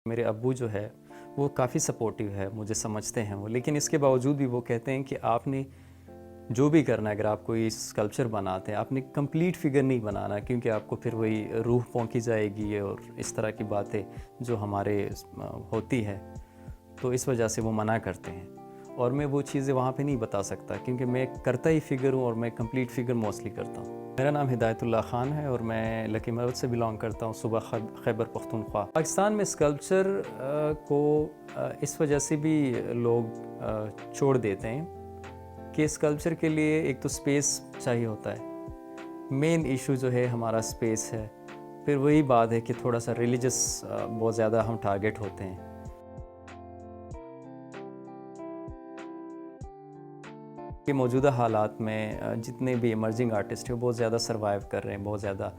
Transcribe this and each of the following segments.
میرے ابو جو ہے وہ کافی سپورٹیو ہے، مجھے سمجھتے ہیں وہ، لیکن اس کے باوجود بھی وہ کہتے ہیں کہ آپ نے جو بھی کرنا ہے، اگر آپ کوئی اسکلپچر بناتے ہیں آپ نے کمپلیٹ فگر نہیں بنانا، کیونکہ آپ کو پھر وہی روح پونکی جائے گی اور اس طرح کی باتیں جو ہمارے ہوتی ہے، تو اس وجہ سے وہ منع کرتے ہیں۔ اور میں وہ چیزیں وہاں پہ نہیں بتا سکتا، کیونکہ میں کرتا ہی فگر ہوں اور میں کمپلیٹ فگر موسٹلی کرتا ہوں۔ میرا نام ہدایت اللہ خان ہے اور میں لکی مرود سے بلانگ کرتا ہوں، صوبہ خیبر پختونخوا۔ پاکستان میں اسکلپچر کو اس وجہ سے بھی لوگ چھوڑ دیتے ہیں کہ اسکلپچر کے لیے ایک تو سپیس چاہیے ہوتا ہے، مین ایشو جو ہے ہمارا سپیس ہے، پھر وہی بات ہے کہ تھوڑا سا ریلیجس بہت زیادہ ہم ٹارگٹ ہوتے ہیں۔ کہ موجودہ حالات میں جتنے بھی ایمرجنگ آرٹسٹ ہیں وہ بہت زیادہ سروائیو کر رہے ہیں، بہت زیادہ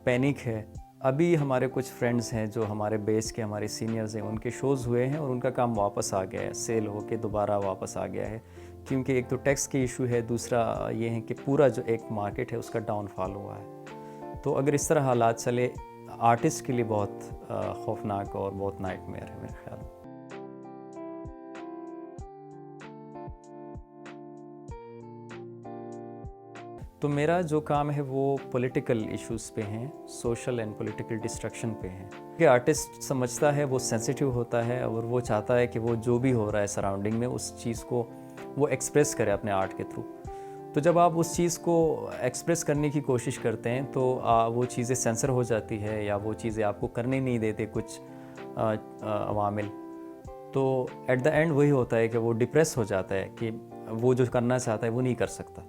پینک ہے۔ ابھی ہمارے کچھ فرینڈز ہیں جو ہمارے بیس کے ہمارے سینئرز ہیں، ان کے شوز ہوئے ہیں اور ان کا کام واپس آ گیا ہے، سیل ہو کے دوبارہ واپس آ گیا ہے، کیونکہ ایک تو ٹیکس کی ایشو ہے، دوسرا یہ ہے کہ پورا جو ایک مارکیٹ ہے اس کا ڈاؤن فال ہوا ہے۔ تو اگر اس طرح حالات چلے آرٹسٹ کے لیے بہت خوفناک اور بہت نائٹ میئر ہے میرے خیال میں۔ تو میرا جو کام ہے وہ پولیٹیکل ایشوز پہ ہیں، سوشل اینڈ پولیٹیکل ڈسٹرکشن پہ ہیں، کہ آرٹسٹ سمجھتا ہے، وہ سینسیٹیو ہوتا ہے اور وہ چاہتا ہے کہ وہ جو بھی ہو رہا ہے سراؤنڈنگ میں اس چیز کو وہ ایکسپریس کرے اپنے آرٹ کے تھرو۔ تو جب آپ اس چیز کو ایکسپریس کرنے کی کوشش کرتے ہیں تو وہ چیزیں سینسر ہو جاتی ہے یا وہ چیزیں آپ کو کرنے نہیں دیتے کچھ عوامل، تو ایٹ دا اینڈ وہی ہوتا ہے کہ وہ ڈپریس ہو جاتا ہے کہ وہ جو کرنا چاہتا ہے وہ نہیں کر سکتا۔